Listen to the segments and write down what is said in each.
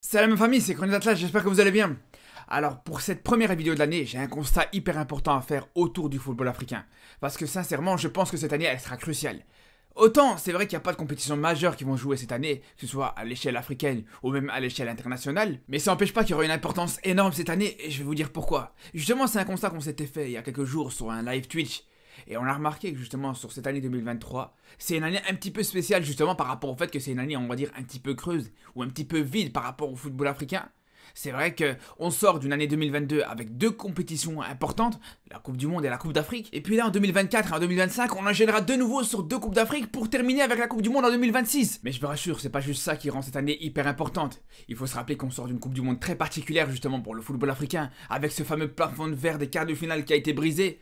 Salam ma famille, c'est Chronis Atlas, j'espère que vous allez bien. Alors pour cette première vidéo de l'année, j'ai un constat hyper important à faire autour du football africain. Parce que sincèrement, je pense que cette année, elle sera cruciale. Autant, c'est vrai qu'il n'y a pas de compétition majeure qui vont jouer cette année, que ce soit à l'échelle africaine ou même à l'échelle internationale, mais ça n'empêche pas qu'il y aura une importance énorme cette année, et je vais vous dire pourquoi. Justement, c'est un constat qu'on s'était fait il y a quelques jours sur un live Twitch, et on a remarqué que justement sur cette année 2023, c'est une année un petit peu spéciale justement par rapport au fait que c'est une année, on va dire, un petit peu creuse, ou un petit peu vide par rapport au football africain. C'est vrai qu'on sort d'une année 2022 avec deux compétitions importantes, la Coupe du Monde et la Coupe d'Afrique. Et puis là, en 2024 et en 2025, on enchaînera de nouveau sur deux Coupes d'Afrique pour terminer avec la Coupe du Monde en 2026. Mais je vous rassure, c'est pas juste ça qui rend cette année hyper importante. Il faut se rappeler qu'on sort d'une Coupe du Monde très particulière justement pour le football africain, avec ce fameux plafond de verre des quarts de finale qui a été brisé,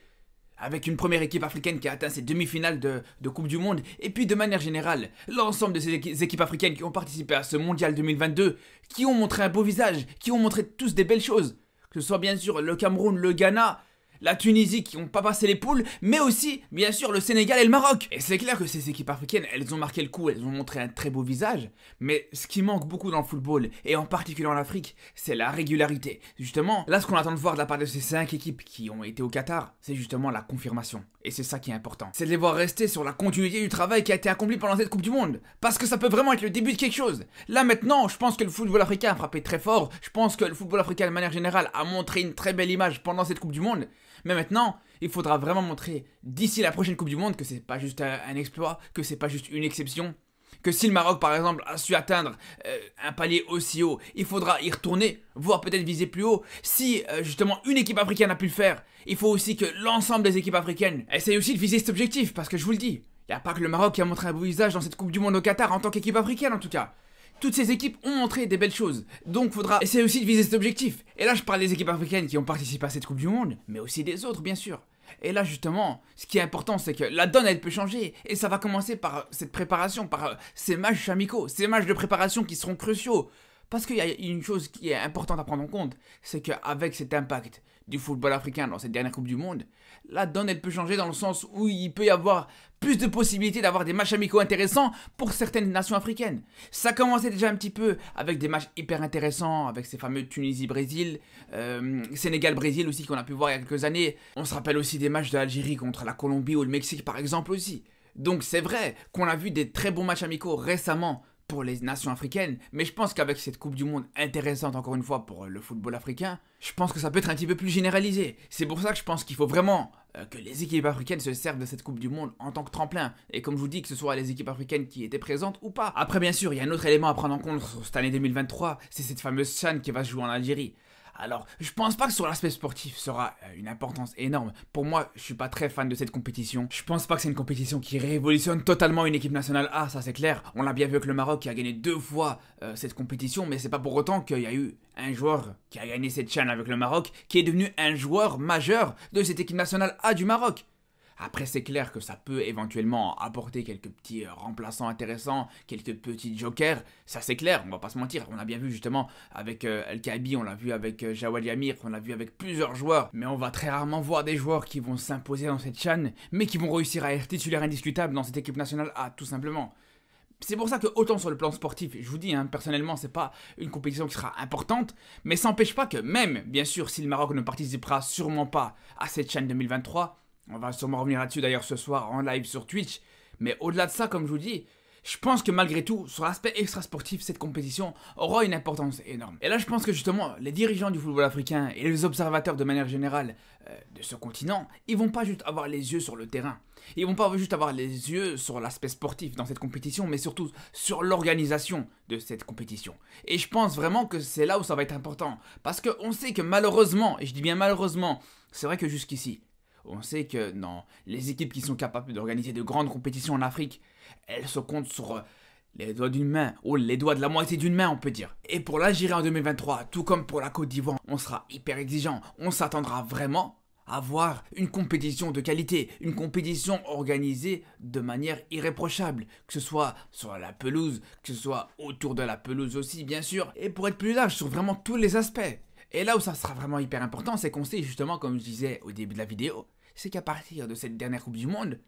avec une première équipe africaine qui a atteint ses demi-finales de Coupe du Monde, et puis de manière générale, l'ensemble de ces équipes africaines qui ont participé à ce Mondial 2022, qui ont montré un beau visage, qui ont montré tous des belles choses, que ce soit bien sûr le Cameroun, le Ghana, la Tunisie qui n'ont pas passé les poules, mais aussi, bien sûr, le Sénégal et le Maroc. Et c'est clair que ces équipes africaines, elles ont marqué le coup, elles ont montré un très beau visage, mais ce qui manque beaucoup dans le football, et en particulier en Afrique, c'est la régularité. Justement, là, ce qu'on attend de voir de la part de ces 5 équipes qui ont été au Qatar, c'est justement la confirmation. Et c'est ça qui est important. C'est de les voir rester sur la continuité du travail qui a été accompli pendant cette Coupe du Monde. Parce que ça peut vraiment être le début de quelque chose. Là, maintenant, je pense que le football africain a frappé très fort. Je pense que le football africain, de manière générale, a montré une très belle image pendant cette Coupe du Monde. Mais maintenant, il faudra vraiment montrer d'ici la prochaine Coupe du Monde que c'est pas juste un exploit, que c'est pas juste une exception, que si le Maroc par exemple a su atteindre un palier aussi haut, il faudra y retourner, voire peut-être viser plus haut. Si justement une équipe africaine a pu le faire, il faut aussi que l'ensemble des équipes africaines essayent aussi de viser cet objectif, parce que je vous le dis, il n'y a pas que le Maroc qui a montré un beau visage dans cette Coupe du Monde au Qatar en tant qu'équipe africaine en tout cas. Toutes ces équipes ont montré des belles choses, donc faudra essayer aussi de viser cet objectif. Et là je parle des équipes africaines qui ont participé à cette Coupe du Monde, mais aussi des autres bien sûr. Et là justement, ce qui est important c'est que la donne elle peut changer, et ça va commencer par cette préparation, par ces matchs amicaux, ces matchs de préparation qui seront cruciaux. Parce qu'il y a une chose qui est importante à prendre en compte, c'est qu'avec cet impact du football africain dans cette dernière Coupe du Monde, la donne elle peut changer dans le sens où il peut y avoir plus de possibilités d'avoir des matchs amicaux intéressants pour certaines nations africaines. Ça commençait déjà un petit peu avec des matchs hyper intéressants, avec ces fameux Tunisie-Brésil, Sénégal-Brésil aussi qu'on a pu voir il y a quelques années. On se rappelle aussi des matchs de l'Algérie contre la Colombie ou le Mexique par exemple aussi. Donc c'est vrai qu'on a vu des très bons matchs amicaux récemment pour les nations africaines, mais je pense qu'avec cette Coupe du Monde intéressante encore une fois pour le football africain, je pense que ça peut être un petit peu plus généralisé. C'est pour ça que je pense qu'il faut vraiment que les équipes africaines se servent de cette Coupe du Monde en tant que tremplin, et comme je vous dis, que ce soit les équipes africaines qui étaient présentes ou pas. Après bien sûr, il y a un autre élément à prendre en compte sur cette année 2023, c'est cette fameuse CHAN qui va se jouer en Algérie. Alors, je pense pas que sur l'aspect sportif sera une importance énorme. Pour moi, je suis pas très fan de cette compétition. Je pense pas que c'est une compétition qui révolutionne totalement une équipe nationale A, ça c'est clair. On l'a bien vu avec le Maroc qui a gagné 2 fois cette compétition, mais c'est pas pour autant qu'il y a eu un joueur qui a gagné cette CHAN avec le Maroc, qui est devenu un joueur majeur de cette équipe nationale A du Maroc. Après, c'est clair que ça peut éventuellement apporter quelques petits remplaçants intéressants, quelques petits jokers, ça c'est clair, on va pas se mentir. On a bien vu justement avec El Kaabi, on l'a vu avec Jawad Yamir, on l'a vu avec plusieurs joueurs, mais on va très rarement voir des joueurs qui vont s'imposer dans cette CHAN, mais qui vont réussir à être titulaires indiscutables dans cette équipe nationale A, tout simplement. C'est pour ça que autant sur le plan sportif, je vous dis, personnellement, c'est pas une compétition qui sera importante, mais ça n'empêche pas que même, bien sûr, si le Maroc ne participera sûrement pas à cette CHAN 2023, on va sûrement revenir là-dessus d'ailleurs ce soir en live sur Twitch. Mais au-delà de ça, comme je vous dis, je pense que malgré tout, sur l'aspect extra-sportif, cette compétition aura une importance énorme. Et là, je pense que justement, les dirigeants du football africain et les observateurs de manière générale de ce continent, ils vont pas juste avoir les yeux sur le terrain. Ils vont pas juste avoir les yeux sur l'aspect sportif dans cette compétition, mais surtout sur l'organisation de cette compétition. Et je pense vraiment que c'est là où ça va être important. Parce qu'on sait que malheureusement, et je dis bien malheureusement, c'est vrai que jusqu'ici, on sait que non, les équipes qui sont capables d'organiser de grandes compétitions en Afrique, elles se comptent sur les doigts d'une main, ou les doigts de la moitié d'une main on peut dire. Et pour l'Algérie en 2023, tout comme pour la Côte d'Ivoire, on sera hyper exigeant. On s'attendra vraiment à voir une compétition de qualité, une compétition organisée de manière irréprochable, que ce soit sur la pelouse, que ce soit autour de la pelouse aussi bien sûr, et pour être plus large sur vraiment tous les aspects. Et là où ça sera vraiment hyper important, c'est qu'on sait justement, comme je disais au début de la vidéo, c'est qu'à partir de cette dernière Coupe du Monde,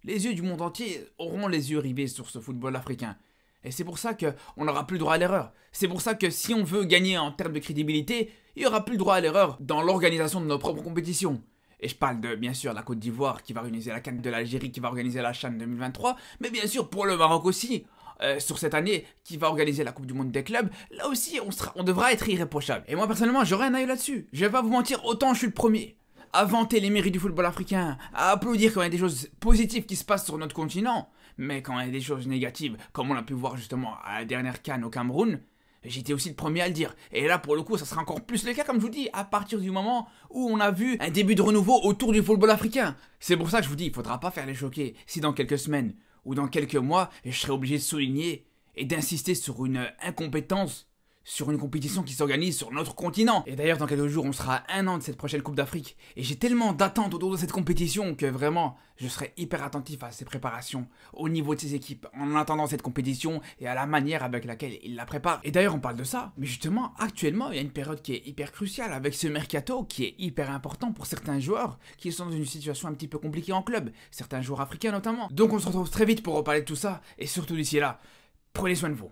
les yeux du monde entier auront les yeux rivés sur ce football africain. Et c'est pour ça qu'on n'aura plus le droit à l'erreur. C'est pour ça que si on veut gagner en termes de crédibilité, il n'y aura plus le droit à l'erreur dans l'organisation de nos propres compétitions. Et je parle de, bien sûr, la Côte d'Ivoire qui va organiser la CAN, de l'Algérie qui va organiser la CHAN 2023, mais bien sûr pour le Maroc aussi. Sur cette année, qui va organiser la Coupe du Monde des clubs, là aussi on devra être irréprochable. Et moi personnellement, j'aurai un œil là-dessus. Je vais pas vous mentir, autant je suis le premier à vanter les mérites du football africain, à applaudir quand il y a des choses positives qui se passent sur notre continent, mais quand il y a des choses négatives, comme on a pu voir justement à la dernière CAN au Cameroun, j'étais aussi le premier à le dire. Et là, pour le coup, ça sera encore plus le cas, comme je vous dis, à partir du moment où on a vu un début de renouveau autour du football africain. C'est pour ça que je vous dis, il faudra pas faire les choquer si dans quelques semaines ou dans quelques mois, je serai obligé de souligner et d'insister sur une incompétence, sur une compétition qui s'organise sur notre continent. Et d'ailleurs, dans quelques jours, on sera à 1 an de cette prochaine Coupe d'Afrique. Et j'ai tellement d'attentes autour de cette compétition que vraiment, je serai hyper attentif à ses préparations, au niveau de ses équipes, en attendant cette compétition et à la manière avec laquelle il la prépare. Et d'ailleurs, on parle de ça, mais justement, actuellement, il y a une période qui est hyper cruciale avec ce mercato qui est hyper important pour certains joueurs qui sont dans une situation un petit peu compliquée en club, certains joueurs africains notamment. Donc on se retrouve très vite pour reparler de tout ça, et surtout d'ici là, prenez soin de vous.